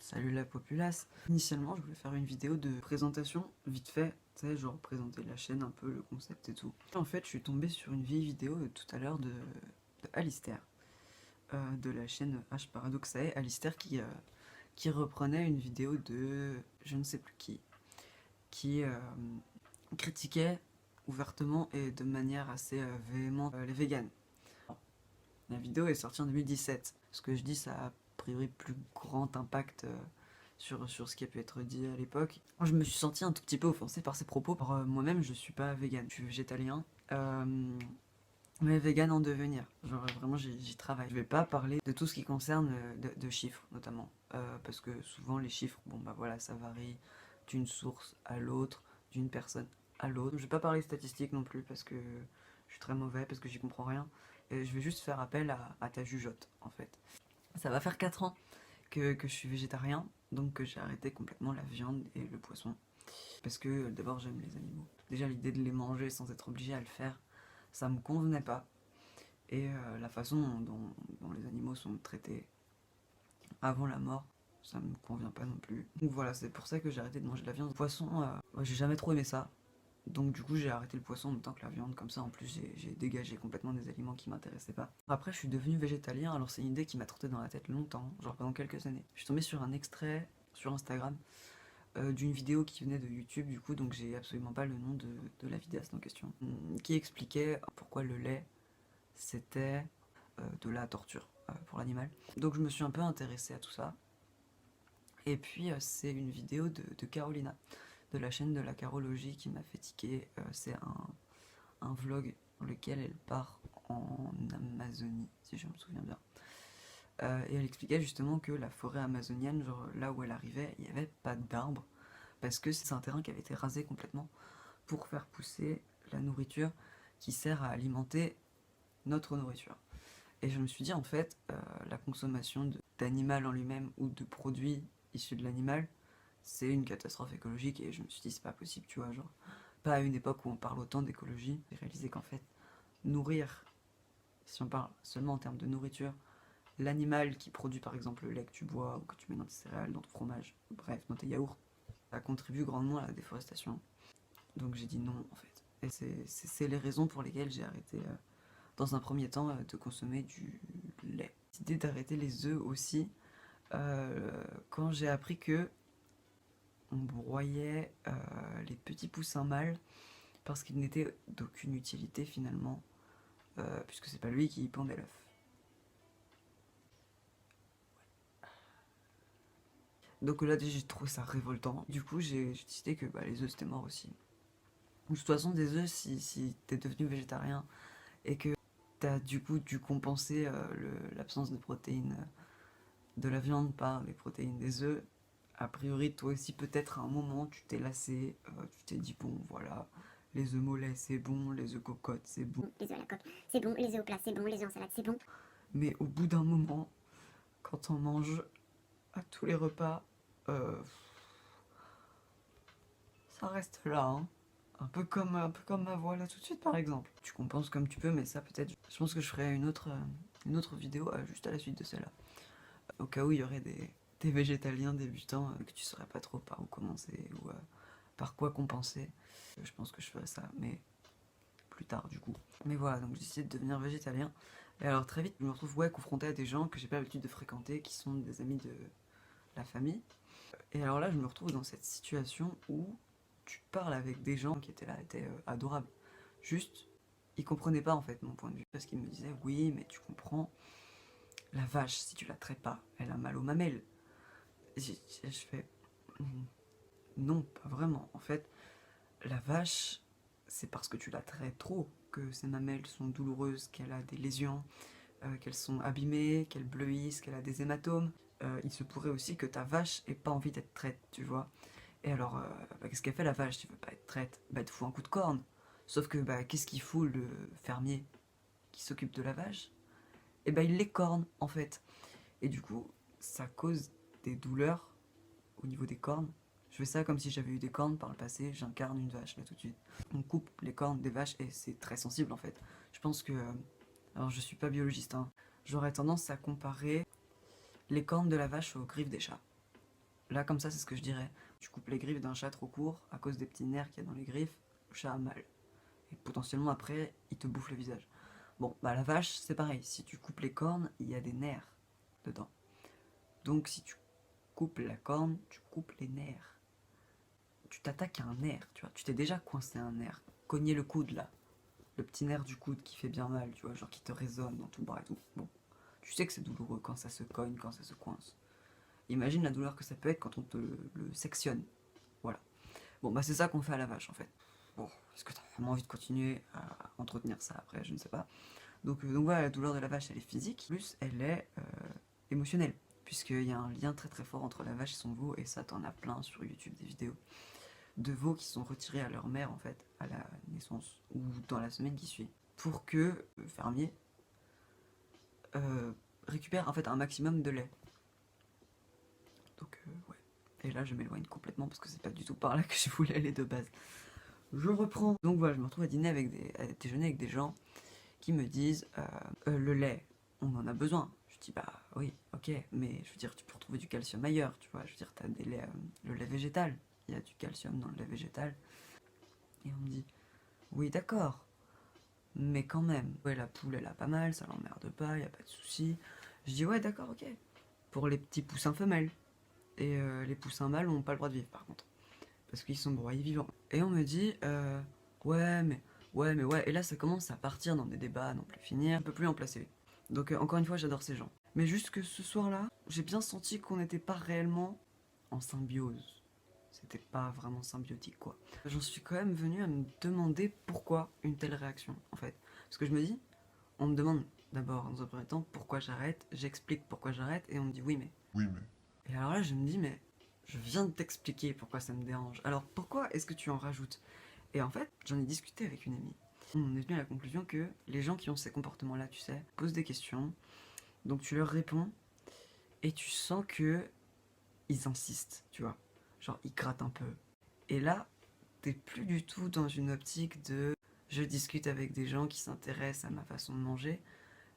Salut la populace. Initialement, je voulais faire une vidéo de présentation, vite fait, tu sais, genre présenter la chaîne, un peu le concept et tout. En fait, je suis tombé sur une vieille vidéo tout à l'heure de Alistair, de la chaîne H Paradoxae, Alistair qui reprenait une vidéo de je ne sais plus qui critiquait ouvertement et de manière assez véhémente les véganes. La vidéo est sortie en 2017. Ce que je dis, ça a priori plus grand impact sur ce qui a pu être dit à l'époque. Je me suis senti un tout petit peu offensé par ses propos. Moi-même, je suis pas vegan, je suis végétalien. Mais vegan en devenir. Genre vraiment, j'y travaille. Je vais pas parler de tout ce qui concerne de chiffres, notamment. Parce que souvent, les chiffres, bon bah voilà, ça varie d'une source à l'autre, d'une personne à l'autre. Je vais pas parler statistiques non plus, parce que je suis très mauvais, parce que j'y comprends rien. Et je vais juste faire appel à ta jugeote, en fait. Ça va faire 4 ans que je suis végétarien, donc que j'ai arrêté complètement la viande et le poisson. Parce que d'abord, j'aime les animaux. Déjà, l'idée de les manger sans être obligé à le faire, ça me convenait pas. Et la façon dont les animaux sont traités avant la mort, ça me convient pas non plus. Donc voilà, c'est pour ça que j'ai arrêté de manger de la viande. Le poisson, j'ai jamais trop aimé ça. Donc du coup j'ai arrêté le poisson en même temps que la viande, comme ça en plus j'ai dégagé complètement des aliments qui m'intéressaient pas. Après je suis devenu végétalien, alors c'est une idée qui m'a trotté dans la tête longtemps, genre pendant quelques années. Je suis tombé sur un extrait sur Instagram d'une vidéo qui venait de YouTube du coup, donc j'ai absolument pas le nom de la vidéaste en question, qui expliquait pourquoi le lait c'était de la torture pour l'animal. Donc je me suis un peu intéressé à tout ça. Et puis c'est une vidéo de Carolina, de la chaîne de la carologie qui m'a fait tiquer. C'est un vlog dans lequel elle part en Amazonie, si je me souviens bien. Et elle expliquait justement que la forêt amazonienne, genre là où elle arrivait, il n'y avait pas d'arbres, parce que c'est un terrain qui avait été rasé complètement pour faire pousser la nourriture qui sert à alimenter notre nourriture. Et je me suis dit, en fait, la consommation d'animal en lui-même ou de produits issus de l'animal, c'est une catastrophe écologique. Et je me suis dit, c'est pas possible, tu vois, genre, pas à une époque où on parle autant d'écologie. J'ai réalisé qu'en fait, nourrir, si on parle seulement en termes de nourriture, l'animal qui produit par exemple le lait que tu bois ou que tu mets dans tes céréales, dans ton fromage, bref, dans tes yaourts, ça contribue grandement à la déforestation. Donc j'ai dit non, en fait. Et c'est les raisons pour lesquelles j'ai arrêté dans un premier temps de consommer du lait. L'idée d'arrêter les œufs aussi, quand j'ai appris que on broyait les petits poussins mâles parce qu'ils n'étaient d'aucune utilité finalement, puisque c'est pas lui qui pondait l'œuf. Donc là déjà j'ai trouvé ça révoltant. Du coup j'ai décidé que les œufs c'était mort aussi. De toute façon des œufs, si t'es devenu végétarien et que t'as du coup dû compenser l'absence de protéines de la viande par les protéines des œufs, a priori toi aussi peut-être à un moment tu t'es lassé, tu t'es dit bon voilà, les œufs mollets c'est bon, les œufs cocottes c'est bon. Les œufs à la coque, c'est bon. Les œufs au plat, c'est bon. Les œufs en salade, c'est bon. Mais au bout d'un moment, quand on mange à tous les repas, euh, ça reste là, hein. Un peu comme ma voix là tout de suite par exemple. Tu compenses comme tu peux, mais ça peut-être, je pense que je ferai une autre vidéo juste à la suite de celle-là. Au cas où il y aurait des végétaliens débutants que tu saurais pas trop par où commencer ou par quoi compenser. Je pense que je ferai ça, mais plus tard du coup. Mais voilà, donc j'ai décidé de devenir végétalien. Et alors très vite, je me retrouve confronté à des gens que j'ai pas l'habitude de fréquenter, qui sont des amis de la famille. Et alors là, je me retrouve dans cette situation où tu parles avec des gens qui étaient là, étaient adorables. Juste, ils comprenaient pas en fait mon point de vue. Parce qu'ils me disaient, oui, mais tu comprends, la vache, si tu la traites pas, elle a mal aux mamelles. Je fais, non, pas vraiment. En fait, la vache, c'est parce que tu la traites trop que ses mamelles sont douloureuses, qu'elle a des lésions, qu'elles sont abîmées, qu'elles bleuissent, qu'elle a des hématomes. Il se pourrait aussi que ta vache ait pas envie d'être traite, tu vois. Et alors, qu'est-ce qu'elle fait la vache? Tu veux pas être traite? Elle te fout un coup de corne. Sauf que, qu'est-ce qu'il fout le fermier qui s'occupe de la vache? Et il les corne, en fait. Et du coup, ça cause des douleurs au niveau des cornes. Je fais ça comme si j'avais eu des cornes par le passé, j'incarne une vache là tout de suite. On coupe les cornes des vaches et c'est très sensible en fait. Je pense que. Alors je suis pas biologiste, hein. J'aurais tendance à comparer les cornes de la vache aux griffes des chats. Là, comme ça, c'est ce que je dirais. Tu coupes les griffes d'un chat trop court à cause des petits nerfs qu'il y a dans les griffes, le chat a mal. Et potentiellement après, il te bouffe le visage. Bon, bah la vache, c'est pareil. Si tu coupes les cornes, il y a des nerfs dedans. Donc si tu coupes la corne, tu coupes les nerfs. Tu t'attaques à un nerf, tu vois. Tu t'es déjà coincé un nerf. Cogner le coude là. Le petit nerf du coude qui fait bien mal, tu vois, genre qui te résonne dans ton bras et tout. Bon, tu sais que c'est douloureux quand ça se cogne, quand ça se coince. Imagine la douleur que ça peut être quand on te le sectionne. Voilà. Bon, bah c'est ça qu'on fait à la vache en fait. Bon, est-ce que t'as vraiment envie de continuer à entretenir ça après? Je ne sais pas. Donc voilà, la douleur de la vache, elle est physique, plus elle est émotionnelle. Puisqu'il y a un lien très très fort entre la vache et son veau, et ça, t'en as plein sur YouTube, des vidéos de veaux qui sont retirés à leur mère en fait, à la naissance, ou dans la semaine qui suit, pour que le fermier récupère en fait un maximum de lait. Donc ouais. Et là, je m'éloigne complètement parce que c'est pas du tout par là que je voulais aller de base. Je reprends. Donc voilà, je me retrouve à dîner à déjeuner avec des gens qui me disent le lait, on en a besoin. Je dis bah oui, ok, mais je veux dire, tu peux retrouver du calcium ailleurs, tu vois. Je veux dire, t'as des laits, le lait végétal, il y a du calcium dans le lait végétal. Et on me dit oui, d'accord, mais quand même, ouais, la poule elle a pas mal, ça l'emmerde pas, y a pas de souci. Je dis ouais, d'accord, ok. Pour les petits poussins femelles. Et les poussins mâles n'ont pas le droit de vivre par contre. Parce qu'ils sont broyés vivants. Et on me dit, ouais, mais, ouais. Et là, ça commence à partir dans des débats à n'en plus finir. Je peux plus en placer. Donc, encore une fois, j'adore ces gens. Mais juste que ce soir-là, j'ai bien senti qu'on n'était pas réellement en symbiose. C'était pas vraiment symbiotique, quoi. J'en suis quand même venu à me demander pourquoi une telle réaction, en fait. Parce que je me dis, on me demande d'abord, dans un premier temps, pourquoi j'arrête. J'explique pourquoi j'arrête, et on me dit oui, mais. Oui, mais. Et alors là, je me dis, mais je viens de t'expliquer pourquoi ça me dérange. Alors pourquoi est-ce que tu en rajoutes? Et en fait, j'en ai discuté avec une amie. On est venu à la conclusion que les gens qui ont ces comportements-là, tu sais, posent des questions, donc tu leur réponds, et tu sens que ils insistent, tu vois. Genre, ils grattent un peu. Et là, t'es plus du tout dans une optique de je discute avec des gens qui s'intéressent à ma façon de manger,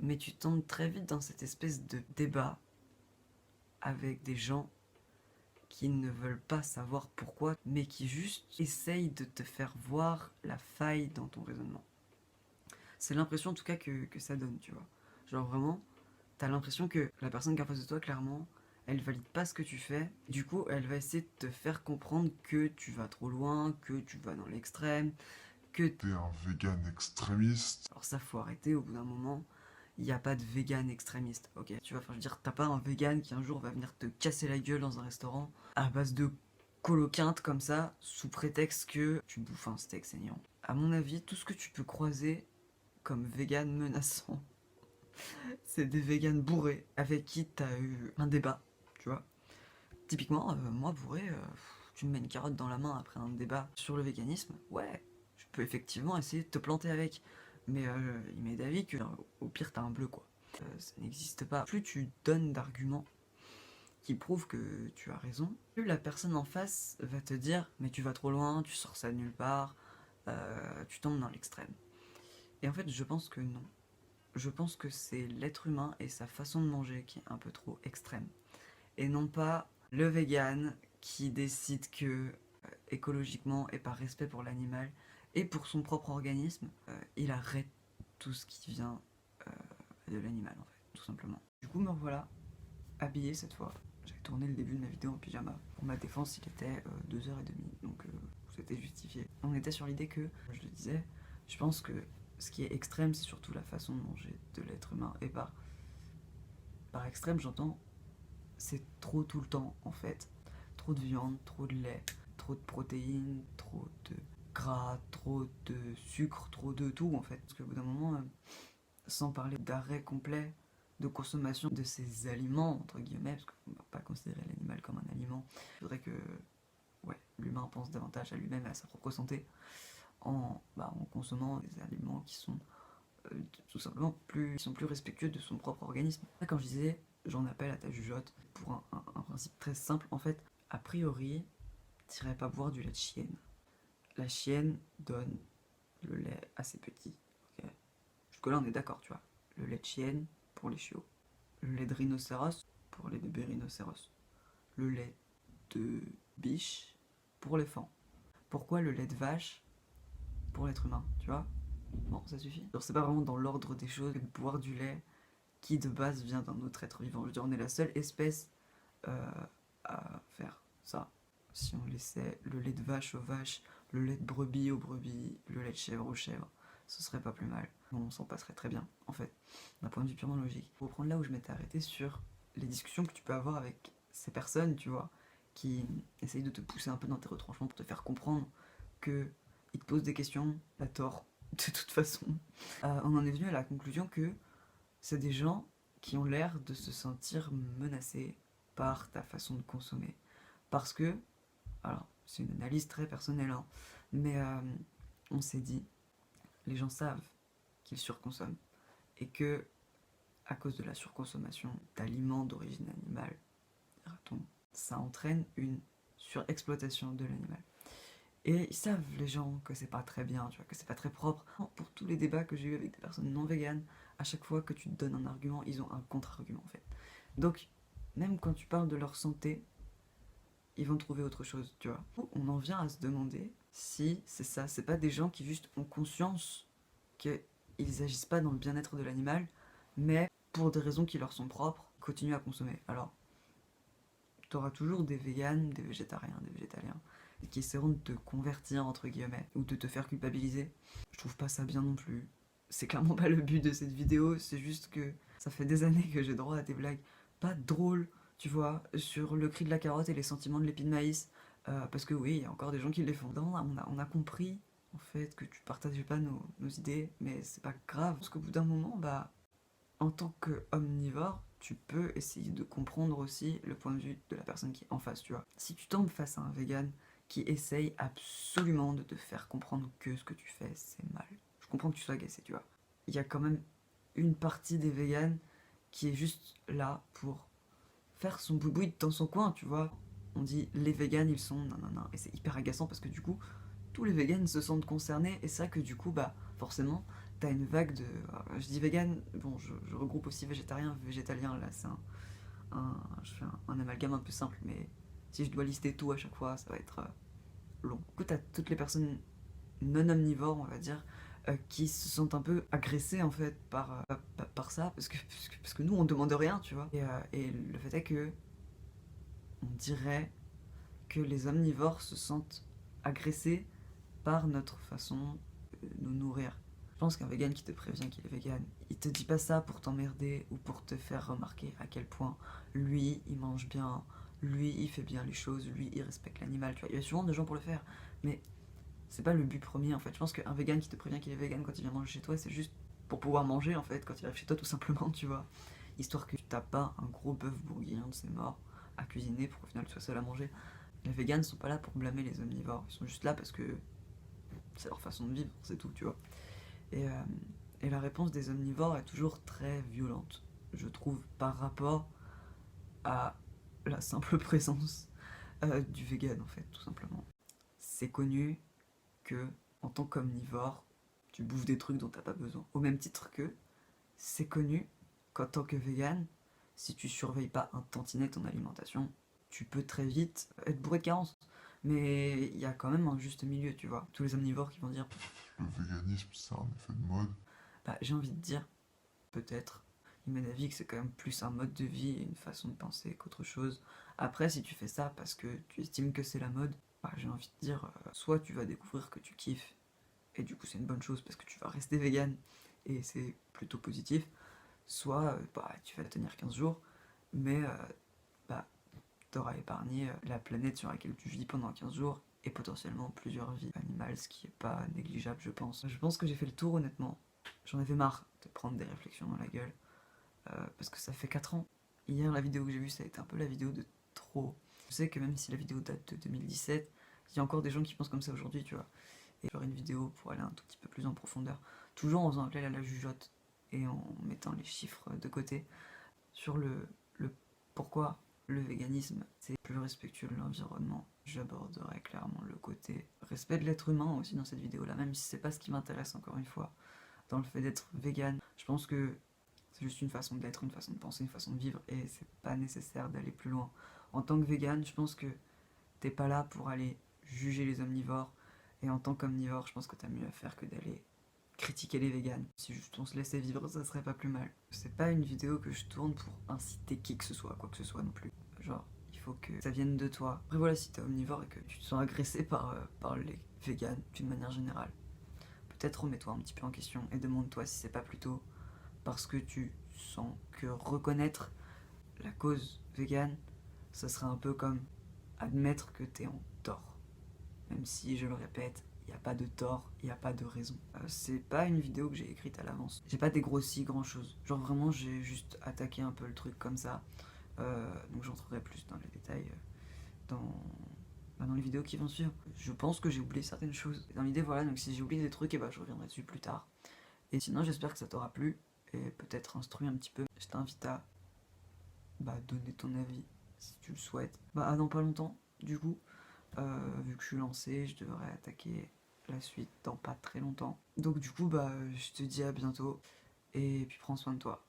mais tu tombes très vite dans cette espèce de débat avec des gens qui ne veulent pas savoir pourquoi, mais qui juste essayent de te faire voir la faille dans ton raisonnement. C'est l'impression en tout cas que ça donne, tu vois. Genre vraiment, t'as l'impression que la personne qui est en face de toi, clairement, elle valide pas ce que tu fais. Du coup, elle va essayer de te faire comprendre que tu vas trop loin, que tu vas dans l'extrême, que T'es un vegan extrémiste. alors ça, faut arrêter au bout d'un moment. Il n'y a pas de vegan extrémiste, ok? Tu vois, enfin, je veux dire, t'as pas un vegan qui un jour va venir te casser la gueule dans un restaurant à base de coloquinte comme ça, sous prétexte que tu bouffes un steak saignant. À mon avis, tout ce que tu peux croiser comme vegan menaçant, c'est des vegans bourrés avec qui t'as eu un débat, tu vois. Typiquement, moi bourré, tu me mets une carotte dans la main après un débat sur le véganisme, ouais, je peux effectivement essayer de te planter avec. Mais il m'est d'avis que au pire t'as un bleu quoi. Ça n'existe pas. Plus tu donnes d'arguments qui prouvent que tu as raison, plus la personne en face va te dire mais tu vas trop loin, tu sors ça de nulle part, tu tombes dans l'extrême. Et en fait je pense que non. Je pense que c'est l'être humain et sa façon de manger qui est un peu trop extrême. Et non pas le vegan qui décide que écologiquement et par respect pour l'animal et pour son propre organisme, il arrête tout ce qui vient de l'animal en fait, tout simplement. Du coup me revoilà habillé cette fois. J'avais tourné le début de ma vidéo en pyjama. Pour ma défense, il était 2h30, donc c'était justifié. On était sur l'idée que, je le disais, je pense que ce qui est extrême, c'est surtout la façon de manger de l'être humain. Et par extrême, j'entends, c'est trop tout le temps en fait. Trop de viande, trop de lait, trop de protéines, trop de gras, trop de sucre, trop de tout en fait. Parce qu'au bout d'un moment, sans parler d'arrêt complet de consommation de ces aliments, entre guillemets, parce qu'on ne va pas considérer l'animal comme un aliment, il faudrait que ouais, l'humain pense davantage à lui-même et à sa propre santé en consommant des aliments qui sont tout simplement qui sont plus respectueux de son propre organisme. Quand je disais j'en appelle à ta jugeote, pour un principe très simple, en fait, a priori, t'irais pas boire du lait de chienne. La chienne donne le lait assez petit. Okay, jusque-là, on est d'accord, tu vois. Le lait de chienne pour les chiots. Le lait de rhinocéros pour les bébés rhinocéros. Le lait de biche pour les fans? Pourquoi le lait de vache pour l'être humain, tu vois? Bon, ça suffit. Genre, c'est pas vraiment dans l'ordre des choses de boire du lait qui de base vient d'un autre être vivant. Je veux dire, on est la seule espèce à faire ça. Si on laissait le lait de vache aux vaches, le lait de brebis aux brebis, le lait de chèvre aux chèvres, ce serait pas plus mal. On s'en passerait très bien, en fait, d'un point de vue purement logique. Pour reprendre là où je m'étais arrêté sur les discussions que tu peux avoir avec ces personnes, tu vois, qui essayent de te pousser un peu dans tes retranchements pour te faire comprendre que ils te posent des questions, à tort, de toute façon. On en est venu à la conclusion que c'est des gens qui ont l'air de se sentir menacés par ta façon de consommer. Parce que, alors, c'est une analyse très personnelle, hein, mais on s'est dit, les gens savent qu'ils surconsomment et que, à cause de la surconsommation d'aliments d'origine animale, ça entraîne une surexploitation de l'animal. Et ils savent, les gens, que c'est pas très bien, tu vois, que c'est pas très propre. Pour tous les débats que j'ai eu avec des personnes non véganes, à chaque fois que tu te donnes un argument, ils ont un contre-argument en fait. Donc, même quand tu parles de leur santé, ils vont trouver autre chose, tu vois. On en vient à se demander si c'est ça, c'est pas des gens qui juste ont conscience qu'ils agissent pas dans le bien-être de l'animal, mais pour des raisons qui leur sont propres, continuent à consommer. Alors, t'auras toujours des véganes, des végétariens, des végétaliens, qui essaieront de te convertir, entre guillemets, ou de te faire culpabiliser. Je trouve pas ça bien non plus. C'est clairement pas le but de cette vidéo, c'est juste que ça fait des années que j'ai droit à des blagues pas drôles, tu vois, sur le cri de la carotte et les sentiments de l'épi de maïs, parce que oui, il y a encore des gens qui les font. On a compris, en fait, que tu partageais pas nos idées, mais c'est pas grave, parce qu'au bout d'un moment, bah, en tant qu'omnivore, tu peux essayer de comprendre aussi le point de vue de la personne qui est en face, tu vois. Si tu tombes face à un vegan qui essaye absolument de te faire comprendre que ce que tu fais, c'est mal. Je comprends que tu sois agacé, tu vois. Il y a quand même une partie des végans qui est juste là pour faire son boubouille dans son coin, tu vois. On dit les végans, ils sont nanana, et c'est hyper agaçant parce que du coup, tous les végans se sentent concernés, et c'est vrai que du coup, bah, forcément, t'as une vague de... je dis vegan, bon, je regroupe aussi végétarien, végétalien, là, c'est je fais un amalgame un peu simple, mais si je dois lister tout à chaque fois, ça va être long. Du coup, t'as toutes les personnes non omnivores, on va dire, qui se sentent un peu agressées, en fait, par ça, parce que nous, on demande rien, tu vois. Et le fait est que on dirait que les omnivores se sentent agressés par notre façon de nous nourrir. Je pense qu'un vegan qui te prévient qu'il est vegan, il te dit pas ça pour t'emmerder ou pour te faire remarquer à quel point lui, il mange bien, lui, il fait bien les choses, lui, il respecte l'animal, tu vois. Il y a souvent des gens pour le faire, mais c'est pas le but premier, en fait. Je pense qu'un vegan qui te prévient qu'il est vegan quand il vient manger chez toi, c'est juste pour pouvoir manger, en fait, quand il arrive chez toi, tout simplement, tu vois. Histoire que tu tapes pas un gros bœuf bourguignon de ses morts à cuisiner pour qu'au final tu sois seul à manger. Les vegans sont pas là pour blâmer les omnivores, ils sont juste là parce que c'est leur façon de vivre, c'est tout, tu vois. Et, euh, et la réponse des omnivores est toujours très violente, je trouve, par rapport à la simple présence du vegan, en fait, tout simplement. C'est connu que, en tant qu'omnivore, tu bouffes des trucs dont t'as pas besoin. Au même titre que, c'est connu qu'en tant que vegan, si tu surveilles pas un tantinet ton alimentation, tu peux très vite être bourré de carences. Mais il y a quand même un juste milieu, tu vois. Tous les omnivores qui vont dire Le véganisme, c'est un effet de mode. bah, j'ai envie de dire, peut-être. Il m'est d'avis que c'est quand même plus un mode de vie et une façon de penser qu'autre chose. Après, si tu fais ça parce que tu estimes que c'est la mode, bah, j'ai envie de dire, soit tu vas découvrir que tu kiffes, et du coup c'est une bonne chose parce que tu vas rester vegan, et c'est plutôt positif, soit bah, tu vas tenir 15 jours, mais bah, t'auras épargné la planète sur laquelle tu vis pendant 15 jours, et potentiellement plusieurs vies animales, ce qui est pas négligeable, je pense. Je pense que j'ai fait le tour, honnêtement. J'en avais marre de prendre des réflexions dans la gueule, parce que ça fait 4 ans. Hier, la vidéo que j'ai vue, ça a été un peu la vidéo de trop. Je sais que même si la vidéo date de 2017, il y a encore des gens qui pensent comme ça aujourd'hui, tu vois. Et faire une vidéo pour aller un tout petit peu plus en profondeur, toujours en faisant appel à la jugeote et en mettant les chiffres de côté sur le pourquoi le véganisme c'est plus respectueux de l'environnement. J'aborderai clairement le côté respect de l'être humain aussi dans cette vidéo là, même si c'est pas ce qui m'intéresse encore une fois dans le fait d'être vegan. Je pense que c'est juste une façon d'être, une façon de penser, une façon de vivre, et c'est pas nécessaire d'aller plus loin. En tant que vegan, je pense que t'es pas là pour aller juger les omnivores, et en tant qu'omnivore, je pense que t'as mieux à faire que d'aller critiquer les véganes. Si juste on se laissait vivre, ça serait pas plus mal. C'est pas une vidéo que je tourne pour inciter qui que ce soit, quoi que ce soit non plus. Genre, il faut que ça vienne de toi. Après voilà, si t'es omnivore et que tu te sens agressé par les véganes d'une manière générale, peut-être remets-toi un petit peu en question et demande-toi si c'est pas plutôt parce que tu sens que reconnaître la cause végane, ça serait un peu comme admettre que t'es en tort. Même si, je le répète, il n'y a pas de tort, il n'y a pas de raison. C'est pas une vidéo que j'ai écrite à l'avance. J'ai pas dégrossi grand chose. Genre vraiment, j'ai juste attaqué un peu le truc comme ça. Donc j'entrerai plus dans les détails dans les vidéos qui vont suivre. Je pense que j'ai oublié certaines choses. Dans l'idée, voilà, donc si j'ai oublié des trucs, et bah, je reviendrai dessus plus tard. Et sinon, j'espère que ça t'aura plu et peut-être instruit un petit peu. Je t'invite à donner ton avis si tu le souhaites. Dans pas longtemps, du coup, vu que je suis lancé, je devrais attaquer la suite dans pas très longtemps. Donc du coup, je te dis à bientôt et puis prends soin de toi.